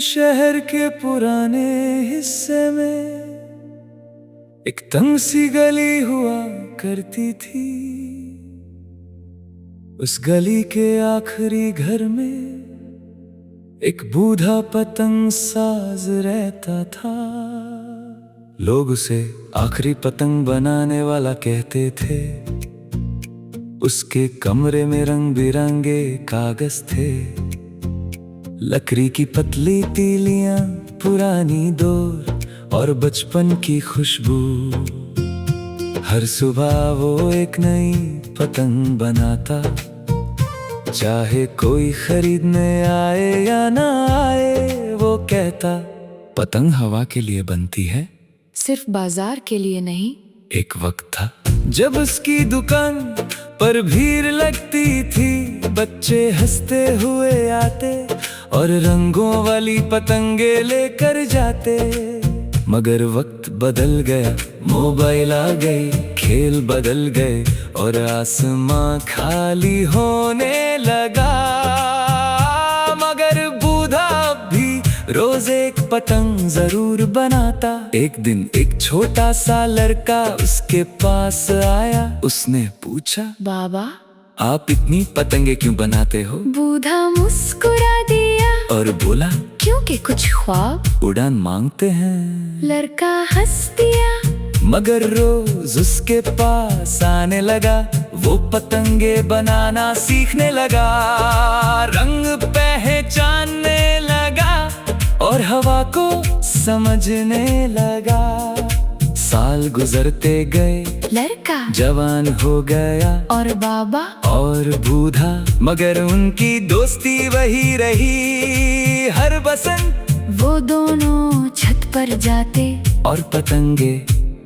शहर के पुराने हिस्से में एक तंग सी गली हुआ करती थी। उस गली के आखिरी घर में एक बूढ़ा पतंग साज रहता था। लोग उसे आखिरी पतंग बनाने वाला कहते थे। उसके कमरे में रंग बिरंगे कागज थे, लकड़ी की पतली तीलियां, पुरानी डोर और बचपन की खुशबू। हर सुबह वो एक नई पतंग बनाता, चाहे कोई खरीदने आए या ना आए। वो कहता, पतंग हवा के लिए बनती है, सिर्फ बाजार के लिए नहीं। एक वक्त था जब उसकी दुकान पर भीड़ लगती थी। बच्चे हंसते हुए आते और रंगों वाली पतंगे लेकर जाते। मगर वक्त बदल गया, मोबाइल आ गई, खेल बदल गए और आसमां खाली होने लगा। मगर बूढ़ा भी रोज एक पतंग जरूर बनाता। एक दिन एक छोटा सा लड़का उसके पास आया। उसने पूछा, बाबा, आप इतनी पतंगे क्यों बनाते हो? बूढ़ा मुस्कुरा दिया और बोला, क्योंकि कुछ ख्वाब उड़ान मांगते हैं। लड़का हंस दिया, मगर रोज उसके पास आने लगा। वो पतंगे बनाना सीखने लगा, रंग पहचानने लगा और हवा को समझने लगा। साल गुजरते गए, लड़का जवान हो गया और बाबा और बूढ़ा, मगर उनकी दोस्ती वही रही। हर बसंत वो दोनों छत पर जाते और पतंगे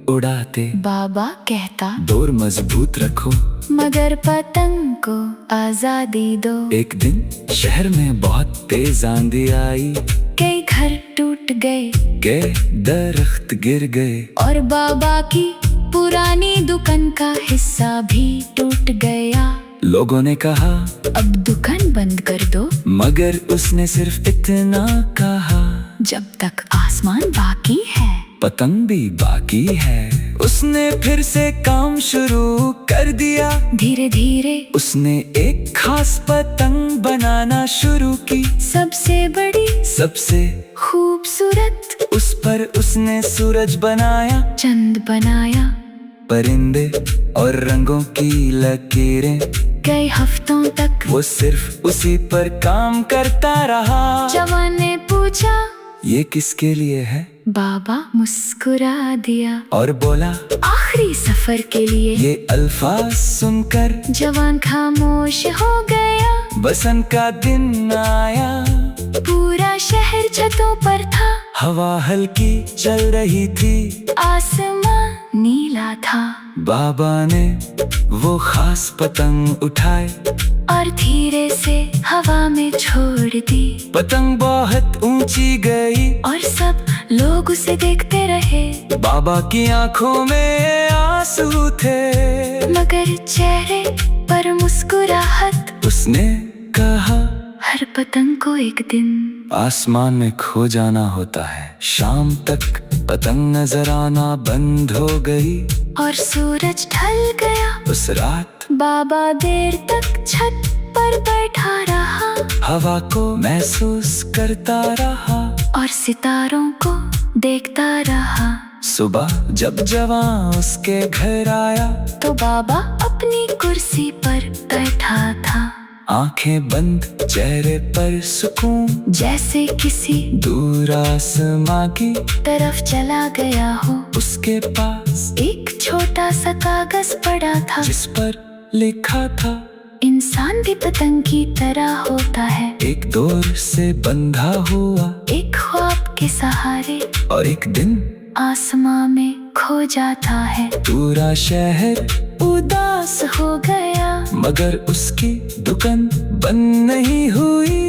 उड़ाते। बाबा कहता, डोर मजबूत रखो, मगर पतंग को आजादी दो। एक दिन शहर में बहुत तेज आंधी आई। कई घर टूट गए, दरख्त गिर गए और बाबा की पुरानी दुकान का हिस्सा भी टूट गया। लोगों ने कहा, अब दुकान बंद कर दो। मगर उसने सिर्फ इतना कहा, जब तक आसमान बाकी है, पतंग भी बाकी है। उसने फिर से काम शुरू कर दिया। धीरे धीरे उसने एक खास पतंग बनाना शुरू की। सबसे बड़ी, सबसे खूबसूरत, उस पर उसने सूरज बनाया, चंद बनाया, परिंदे और रंगों की लकीरें। कई हफ्तों तक वो सिर्फ उसी पर काम करता रहा। जवान ने पूछा, ये किसके लिए है? बाबा मुस्कुरा दिया और बोला, आखिरी सफर के लिए। ये अल्फाज सुनकर जवान खामोश हो गया। बसंत का दिन आया, पूरा शहर छतों पर था। हवा हल्की चल रही थी, आसमां नीला था। बाबा ने वो खास पतंग उठाए और धीरे से हवा में छोड़ दी। पतंग बहुत ऊंची गई और सब लोग उसे देखते रहे। बाबा की आंखों में आंसू थे, मगर चेहरे पर मुस्कुराहट। उसने कहा, हर पतंग को एक दिन आसमान में खो जाना होता है। शाम तक पतंग नजर आना बंद हो गई और सूरज ढल गया। उस रात बाबा देर तक छत पर बैठा रहा, हवा को महसूस करता रहा और सितारों को देखता रहा। सुबह जब जवान उसके घर आया, तो बाबा अपनी कुर्सी पर बैठा था। आंखें बंद, चेहरे पर सुकून, जैसे किसी दूर आसमां की तरफ चला गया हो। उसके पास एक छोटा सा कागज पड़ा था, जिस पर लिखा था, इंसान भी पतंग की तरह होता है, एक डोर से बंधा हुआ, एक ख्वाब के सहारे, और एक दिन आसमां में खो जाता है। पूरा शहर उदास हो गया, मगर उसकी दुकान बंद नहीं हुई।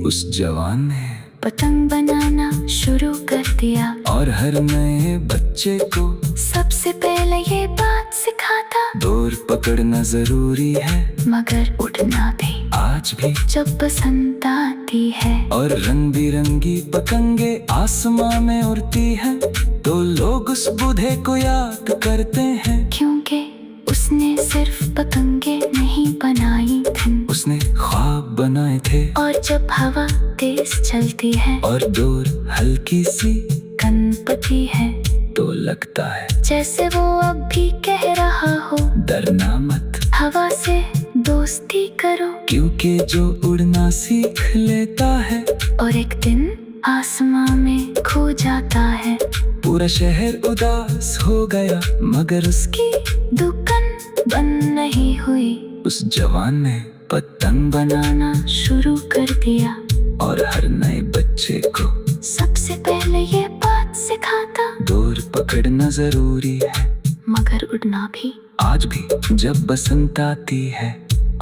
उस जवान ने पतंग बनाना शुरू कर दिया और हर नए बच्चे को सबसे पहले ये बात सिखाता, डोर पकड़ना जरूरी है, मगर उड़ना भी आज भी। जब बसंत आती है और रंग बिरंगी पतंगे आसमां में उड़ती हैं, तो लोग उस बूढ़े को याद करते हैं, क्योंकि उसने सिर्फ पतंगे नहीं बनाई थी, उसने ख्वाब बनाए थे। और जब हवा तेज चलती है और डोर हल्की सी कनपती है, तो लगता है जैसे वो अब भी कह रहा हो, डरना मत, हवा से दोस्ती करो, क्योंकि जो उड़ना सीख लेता है और एक दिन आसमां में खो जाता है। पूरा शहर उदास हो गया, मगर की दुकान बंद नहीं हुई, उस जवान ने पतंग बनाना शुरू कर दिया, और हर नए बच्चे को सबसे पहले ये बात सिखाता, डोर पकड़ना जरूरी है, मगर उड़ना भी आज भी। जब बसंत आती है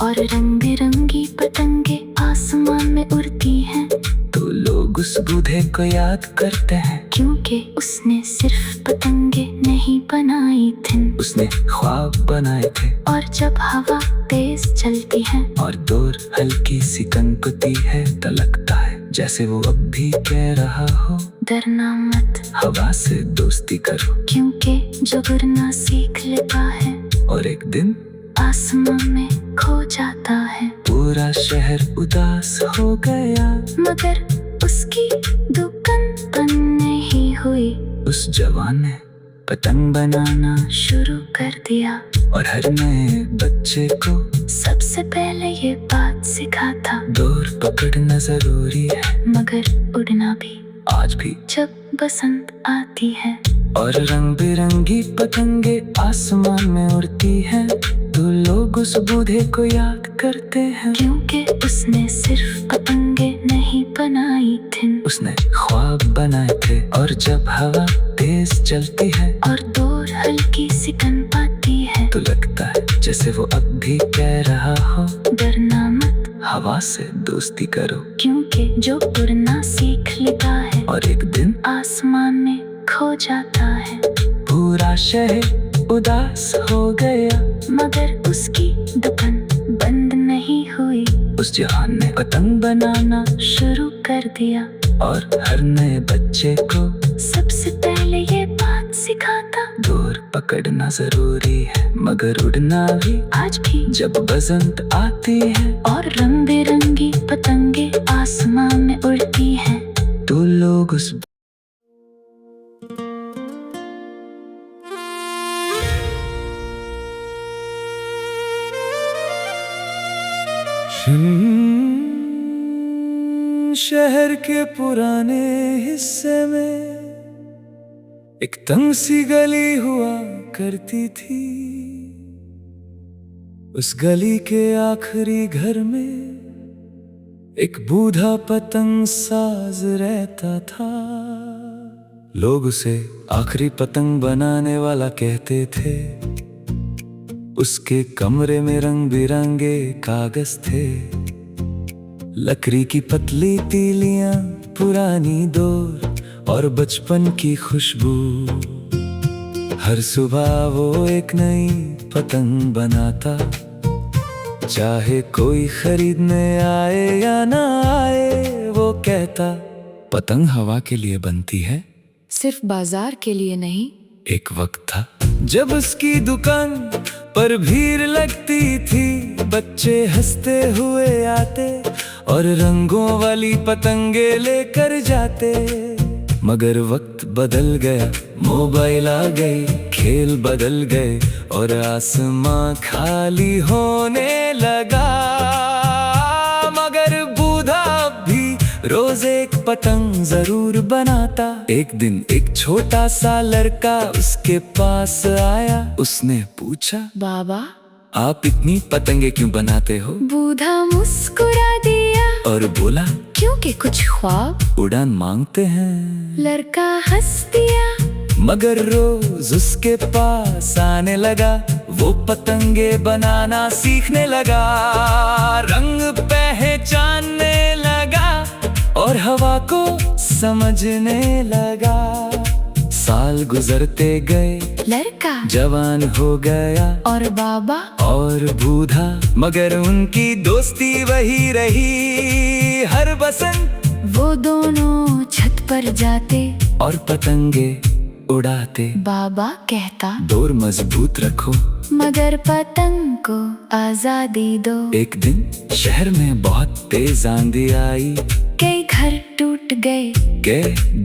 और रंग बिरंगी पतंगे आसमान में उड़ती हैं, तो लोग उस बूढ़े को याद करते हैं, क्योंकि उसने सिर्फ पतंगे नहीं बनाई थी, उसने ख्वाब बनाए थे। और जब हवा तेज चलती है और डोर हल्की सी कनपती है, तो लगता है जैसे वो अब भी कह रहा हो, डरना मत, हवा से दोस्ती करो, क्योंकि जो उड़ना सीख लेता है और एक दिन आसमां में खो जाता है। पूरा शहर उदास हो गया, मगर उसकी दुकान बंद नहीं हुई, उस जवान ने पतंग बनाना शुरू कर दिया, और हर नए बच्चे को सबसे पहले ये बात सिखाता, डोर पकड़ना जरूरी है, मगर उड़ना भी आज भी। जब बसंत आती है और रंग बिरंगी पतंगे आसमान में उड़ती हैं, तो लोग उस बूढ़े को याद करते हैं, क्योंकि उसने सिर्फ पतंगे नहीं बनाई थी, उसने ख्वाब बनाए थे। और जब हवा तेज चलती है और डोर हल्की सी कनपती है, तो लगता है जैसे वो अब भी कह रहा हो, डरना मत, हवा से दोस्ती करो, क्योंकि जो उड़ना सीख लेता है और एक दिन आसमान में खो जाता है। पूरा शहर उदास हो गया, मगर उसकी दुकान बंद नहीं हुई, उस जवान ने पतंग बनाना शुरू कर दिया, और हर नए बच्चे को सबसे पहले ये बात सिखाता, डोर पकड़ना जरूरी है, मगर उड़ना भी आज भी। जब बसंत आती है और रंग बिरंगी पतंगे आसमान में उड़ती हैं, तो लोग उस शहर के पुराने हिस्से में एक तंग सी गली हुआ करती थी, उस गली के आखिरी घर में एक बूढ़ा पतंग साज रहता था। लोग उसे आखिरी पतंग बनाने वाला कहते थे, उसके कमरे में रंग बिरंगे कागज थे, लकड़ी की पतली तीलियां, पुरानी डोर और बचपन की खुशबू। हर सुबह वो एक नई पतंग बनाता, चाहे कोई खरीदने आए या ना आए, वो कहता पतंग हवा के लिए बनती है, सिर्फ बाजार के लिए नहीं। एक वक्त था जब उसकी दुकान पर भीड़ लगती थी, बच्चे हंसते हुए आते और रंगों वाली पतंगे लेकर जाते। मगर वक्त बदल गया, मोबाइल आ गई, खेल बदल गए और आसमां खाली होने लगा। मगर बूढ़ा भी रोज एक पतंग जरूर बनाता। एक दिन एक छोटा सा लड़का उसके पास आया, उसने पूछा, बाबा आप इतनी पतंगे क्यों बनाते हो? बूढ़ा मुस्कुरा दिया और बोला, क्योंकि कुछ ख्वाब उड़ान मांगते हैं। लड़का हंस दिया, मगर रोज उसके पास आने लगा, वो पतंगे बनाना सीखने लगा, रंग पहचानने लगा और हवा को समझने लगा। साल गुजरते गए, लड़का जवान हो गया और बाबा और बूढ़ा, मगर उनकी दोस्ती वही रही हर बसंत। वो दोनों छत पर जाते और पतंगे उड़ाते। बाबा कहता डोर मजबूत रखो मगर पतंग को आजादी दो। एक दिन शहर में बहुत तेज आंधी आई, कई घर टूट गए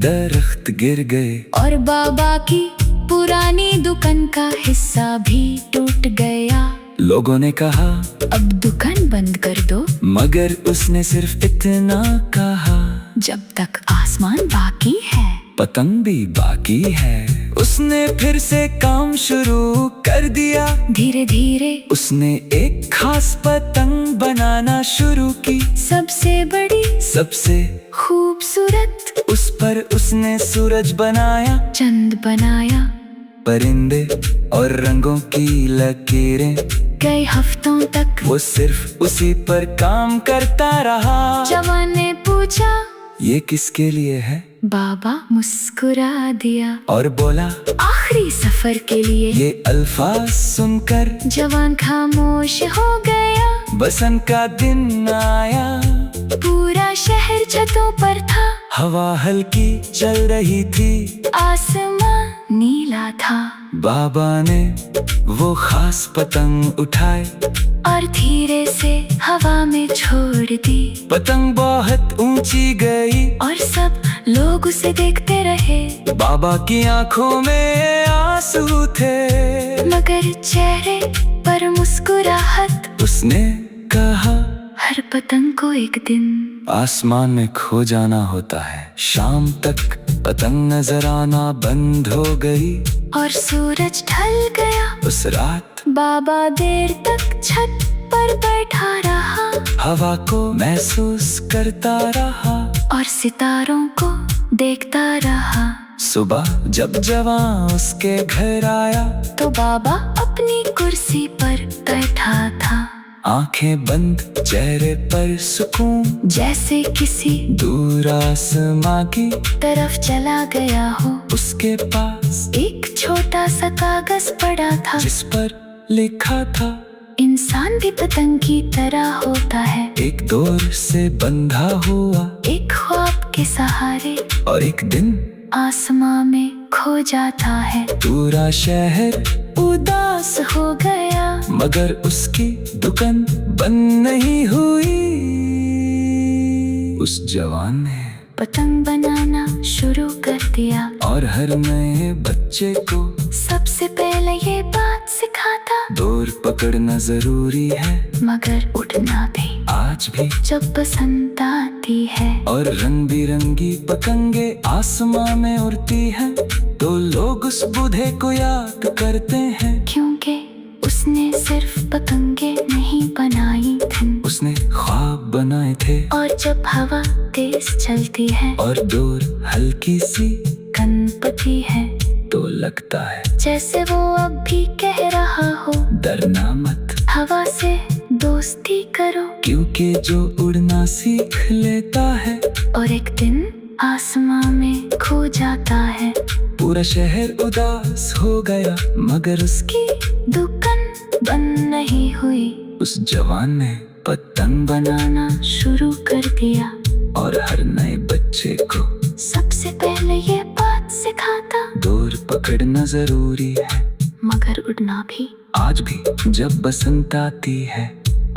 दरख्त गिर गए और बाबा की पुरानी दुकान का हिस्सा भी टूट गया। लोगों ने कहा अब दुकान बंद कर दो, मगर उसने सिर्फ इतना कहा, जब तक आसमान बाकी है पतंग भी बाकी है। उसने फिर से काम शुरू कर दिया। धीरे धीरे उसने एक खास पतंग बनाना शुरू की, सबसे बड़ी सबसे खूबसूरत। उस पर उसने सूरज बनाया, चंद बनाया, परिंदे और रंगों की लकीरें। कई हफ्तों तक वो सिर्फ उसी पर काम करता रहा। जवान ने पूछा ये किसके लिए है? बाबा मुस्कुरा दिया और बोला आखिरी सफर के लिए। ये अल्फाज सुनकर जवान खामोश हो गया। बसंत का दिन आया, पूरा शहर छतों पर था, हवा हल्की चल रही थी, आसमान नीला था। बाबा ने वो खास पतंग उठाए और धीरे से हवा में छोड़ दी। पतंग बहुत ऊंची गई और सब लोग उसे देखते रहे। बाबा की आंखों में आंसू थे, मगर चेहरे पर मुस्कुराहट। उसने कहा हर पतंग को एक दिन आसमान में खो जाना होता है। शाम तक पतंग नजर आना बंद हो गई और सूरज ढल गया। उस रात बाबा देर तक छत पर बैठा रहा, हवा को महसूस करता रहा और सितारों को देखता रहा। सुबह जब जवान उसके घर आया, तो बाबा अपनी कुर्सी पर बैठा था, आंखें बंद, चेहरे पर सुकून, जैसे किसी दूर आसमां की तरफ चला गया हो। उसके पास एक छोटा सा कागज पड़ा था, जिस पर लिखा था इंसान भी पतंग की तरह होता है, एक डोर से बंधा हुआ, एक ख्वाब के सहारे, और एक दिन आसमां में खो जाता है। पूरा शहर उदास हो गया, मगर उसकी दुकान बंद नहीं हुई। उस जवान ने पतंग बनाना शुरू कर दिया और हर नए बच्चे को सबसे पहले ये बात सिखाता, डोर पकड़ना जरूरी है, मगर उड़ना भी। आज भी जब बसंत आती है और रंग बिरंगी पतंगे आसमां में उड़ती हैं, तो लोग उस बूढ़े को याद करते हैं, क्योंकि उसने सिर्फ पतंगे नहीं बनाई थी, उसने ख्वाब बनाए थे। और जब हवा तेज चलती है और डोर हल्की सी गणपति है, तो लगता है जैसे वो अब भी कह रहा हो, डरना मत, हवा से दोस्ती करो, क्योंकि जो उड़ना सीख लेता है और एक दिन आसमां में खो जाता है। पूरा शहर उदास हो गया, मगर की दुकान बंद नहीं हुई। उस जवान ने पतंग बनाना शुरू कर दिया और हर नए बच्चे को सबसे पहले ये बात सिखाता, डोर पकड़ना जरूरी है, मगर उड़ना भी। आज भी जब बसंत आती है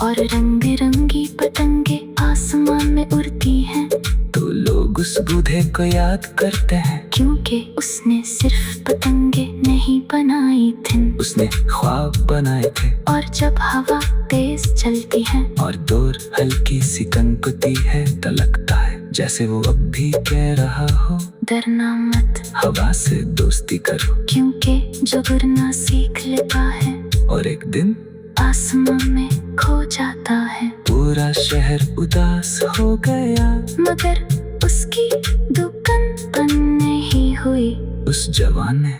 और रंग बिरंगी पतंगे आसमान में उड़ती हैं, तो लोग उस बूढ़े को याद करते हैं, क्योंकि उसने सिर्फ पतंगे नहीं बनाई थी, उसने ख्वाब बनाए थे। और जब हवा तेज चलती है और डोर हल्की सी कनपती है, तो लगता है जैसे वो अब भी कह रहा हो, डरना मत, हवा से दोस्ती करो, क्योंकि जो उड़ना सीख लेता है और एक दिन आसमां में खो जाता है। पूरा शहर उदास हो गया, मगर उसकी दुकान बंद नहीं हुई। उस जवान ने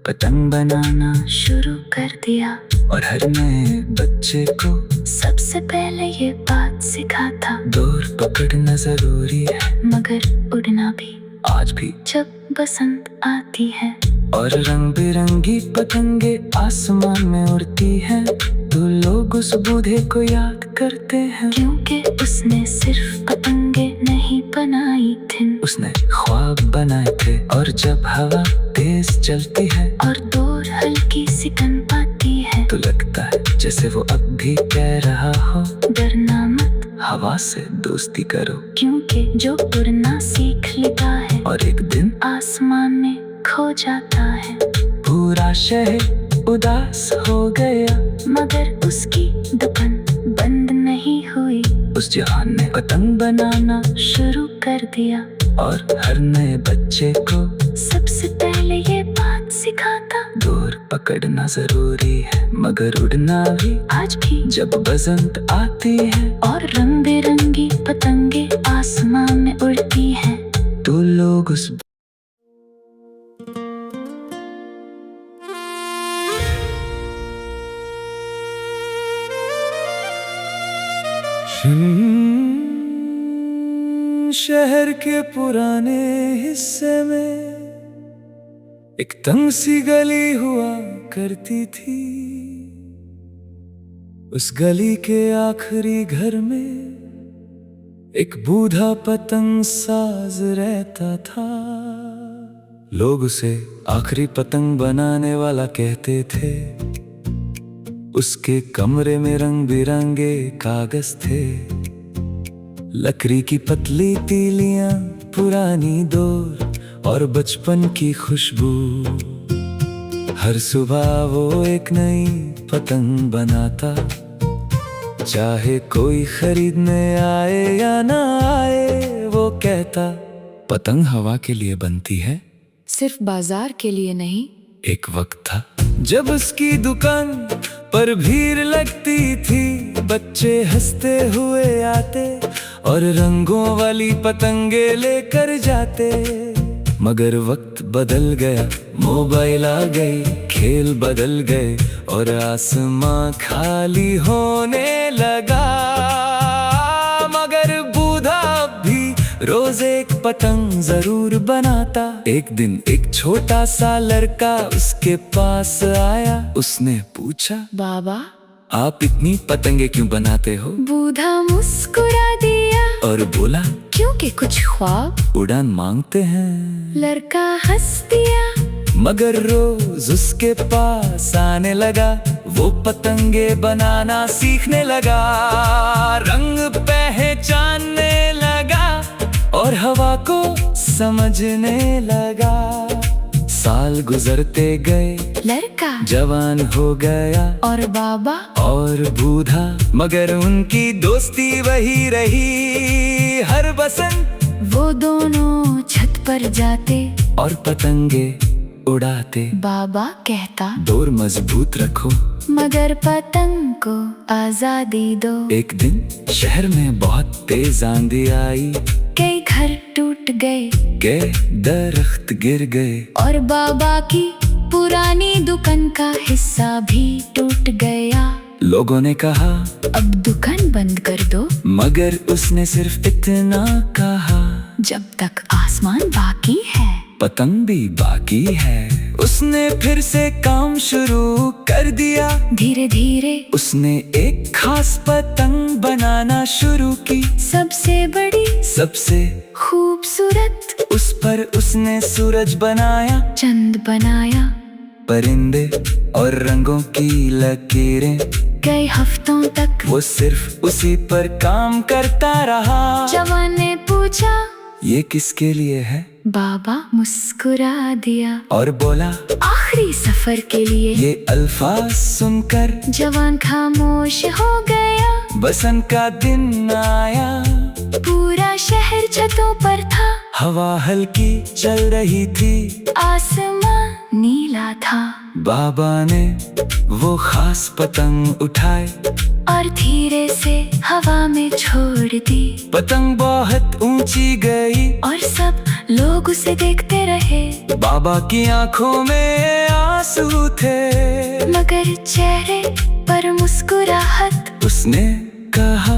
पतंग बनाना शुरू कर दिया और हर नए बच्चे को सबसे पहले ये बात सिखाता, डोर पकड़ना जरूरी है, मगर उड़ना भी। आज भी जब बसंत आती है और रंग बिरंगी पतंगे आसमान में उड़ती हैं। तो लोग उस बूढ़े को याद करते हैं, क्योंकि उसने सिर्फ पतंगे नहीं बनाई थी, उसने ख्वाब बनाए थे। और जब हवा तेज चलती है और डोर हल्की सी तन पाती है, तो लगता है जैसे वो अब भी कह रहा हो, डरना मत, हवा से दोस्ती करो। क्योंकि जो उड़ना सीख लेता है और एक दिन आसमान में खो जाता है। पूरा शहर उदास हो गया, मगर उसकी दुकान बंद नहीं हुई। उस जहान ने पतंग बनाना शुरू कर दिया और हर नए बच्चे को सबसे पहले ये बात सिखाता, डोर पकड़ना जरूरी है मगर उड़ना भी। आज भी जब बसंत आती है और रंग बिरंगी पतंगे आसमान में उड़ती हैं, तो लोग उस शहर के पुराने हिस्से में एक तंग सी गली हुआ करती थी। उस गली के आखिरी घर में एक बूढ़ा पतंग साज रहता था। लोग उसे आखिरी पतंग बनाने वाला कहते थे। उसके कमरे में रंग बिरंगे कागज थे, लकड़ी की पतली तीलियां, पुरानी डोर और बचपन की खुशबू। हर सुबह वो एक नई पतंग बनाता, चाहे कोई खरीदने आए या ना आए। वो कहता, पतंग हवा के लिए बनती है, सिर्फ बाजार के लिए नहीं। एक वक्त था जब उसकी दुकान पर भीड़ लगती थी। बच्चे हंसते हुए आते और रंगों वाली पतंगे लेकर जाते। मगर वक्त बदल गया, मोबाइल आ गई, खेल बदल गए और आसमां खाली होने लगा। मगर बूढ़ा भी रोज एक पतंग जरूर बनाता। एक दिन एक छोटा सा लड़का उसके पास आया। उसने पूछा, बाबा आप इतनी पतंगे क्यों बनाते हो? बूढ़ा मुस्कुरा दिया और बोला, क्योंकि कुछ ख्वाब उड़ान मांगते हैं। लड़का हंस दिया मगर रोज उसके पास आने लगा। वो पतंगे बनाना सीखने लगा, रंग पहचानने लगा और हवा को समझने लगा। साल गुजरते गए, लड़का जवान हो गया और बाबा और बूढ़ा, मगर उनकी दोस्ती वही रही। हर बसंत वो दोनों छत पर जाते और पतंगे उड़ाते। बाबा कहता, डोर मजबूत रखो मगर पतंग को आजादी दो। एक दिन शहर में बहुत तेज आंधी आई, कई घर टूट गए, कई दरख्त गिर गए और बाबा की पुरानी दुकान का हिस्सा भी टूट गया। लोगों ने कहा, अब दुकान बंद कर दो, मगर उसने सिर्फ इतना कहा, जब तक आसमान बाकी है, पतंग भी बाकी है। उसने फिर से काम शुरू कर दिया। धीरे धीरे उसने एक खास पतंग बनाना शुरू की, सबसे बड़ी, सबसे खूबसूरत। उस पर उसने सूरज बनाया, चंद बनाया, परिंदे और रंगों की लकीरें। कई हफ्तों तक वो सिर्फ उसी पर काम करता रहा। जवान ने पूछा, ये किसके लिए है? बाबा मुस्कुरा दिया और बोला, आखिरी सफर के लिए। ये अल्फाज सुनकर जवान खामोश हो गया। बसंत का दिन आया, पूरा शहर छतों पर था, हवा हल्की चल रही थी, आसमान नीला था। बाबा ने वो खास पतंग उठाए और धीरे से हवा में छोड़ दी। पतंग बहुत ऊंची गई और सब लोग उसे देखते रहे। बाबा की आंखों में आंसू थे, मगर चेहरे पर मुस्कुराहट। उसने कहा,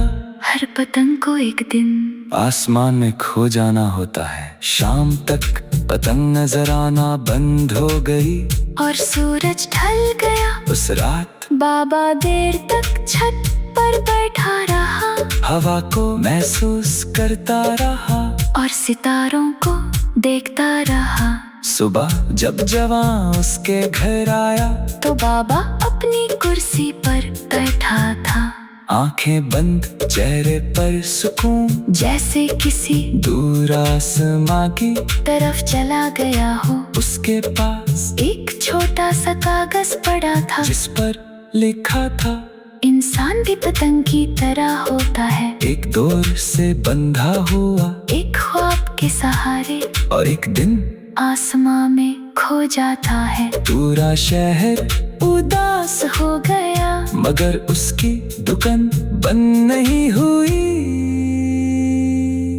हर पतंग को एक दिन आसमान में खो जाना होता है। शाम तक पतंग नजर आना बंद हो गई और सूरज ढल गया। उस रात बाबा देर तक छत पर बैठा रहा हवा को महसूस करता रहा और सितारों को देखता रहा। सुबह जब जवां उसके घर आया तो बाबा अपनी कुर्सी पर बैठा था। आंखें बंद, चेहरे पर सुकून, जैसे किसी दूर आसमां की तरफ चला गया हो। उसके पास एक छोटा सा कागज पड़ा था जिस पर लिखा था, इंसान भी पतंग की तरह होता है, एक डोर से बंधा हुआ, एक ख्वाब के सहारे और एक दिन आसमां में खो जाता है। पूरा शहर उदास हो गया मगर उसकी दुकान बंद नहीं हुई।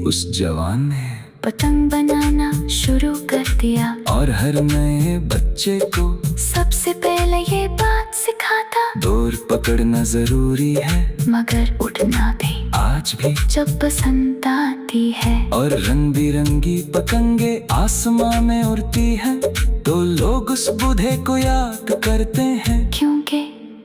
उस जवान ने पतंग बनाना शुरू कर दिया और हर नए बच्चे को सबसे पहले ये बात सिखाता, डोर पकड़ना जरूरी है मगर उड़ना भी। आज भी जब बसंत आती है और रंग बिरंगी पतंगे आसमां में उड़ती हैं, तो लोग उस बूढ़े को याद करते हैं, क्योंकि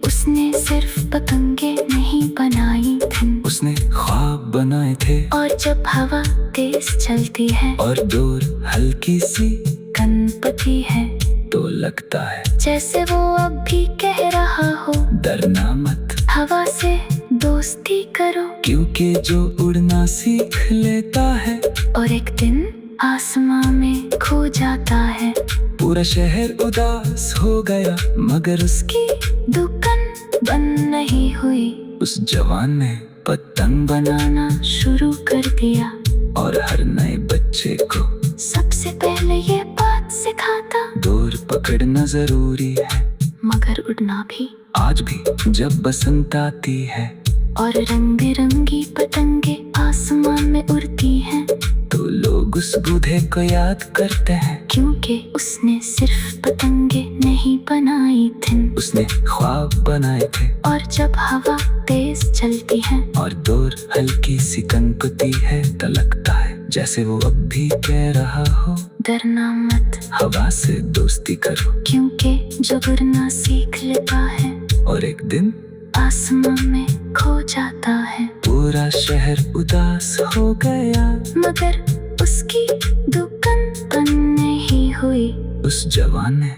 उसने सिर्फ पतंगे नहीं बनाई थी, उसने ख्वाब बनाए थे। और जब हवा तेज चलती है और डोर हल्की सी गणपति है, तो लगता है जैसे वो अब भी कह रहा हो, डरना मत, हवा से दोस्ती करो, क्योंकि जो उड़ना सीख लेता है और एक दिन आसमां में खो जाता है। पूरा शहर उदास हो गया मगर की दुकान बंद नहीं हुई। उस जवान ने पतंग बनाना शुरू कर दिया और हर नए बच्चे को सबसे पहले ये बात सिखाता, डोर पकड़ना जरूरी है मगर उड़ना भी। आज भी जब बसंत आती है और रंग बिरंगी पतंगे आसमान में उड़ती हैं, तो लोग उस बूढ़े को याद करते हैं, क्योंकि उसने सिर्फ पतंगे नहीं बनाई थी, उसने ख्वाब बनाए थे। और जब हवा तेज चलती है और डोर हल्की सी कनपती है, तो लगता है जैसे वो अब भी कह रहा हो, डरना मत, हवा से दोस्ती करो, क्योंकि जो उड़ना सीख लेता है और एक दिन आसमां में खो जाता है। पूरा शहर उदास हो गया मगर उसकी दुकान बंद नहीं हुई। उस जवान ने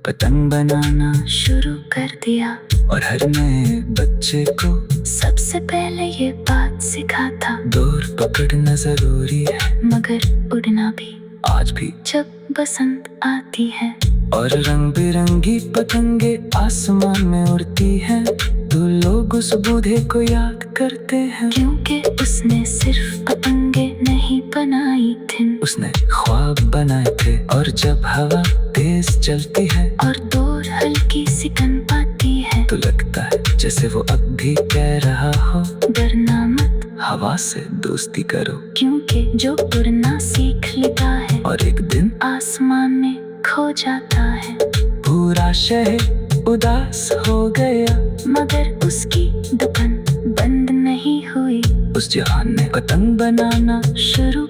पतंग बनाना शुरू कर दिया और हर नए बच्चे को सबसे पहले ये बात सिखाता, डोर पकड़ना जरूरी है मगर उड़ना भी। आज भी जब बसंत आती है और रंग बिरंगी पतंगे आसमान में उड़ती हैं, तो लोग उस बूढ़े को याद करते हैं, क्योंकि उसने सिर्फ पतंगे नहीं बनाई थी, उसने ख्वाब बनाए थे। और जब हवा तेज चलती है और डोर हल्की सी कनपती है, तो लगता है जैसे वो अब भी कह रहा हो, डरना मत, हवा से दोस्ती करो, क्योंकि जो उड़ना सीख लेता है और एक दिन आसमान में खो जाता है। पूरा शहर उदास हो गया मगर उसकी दुकान बंद नहीं हुई। उस जवान ने पतंग बनाना शुरू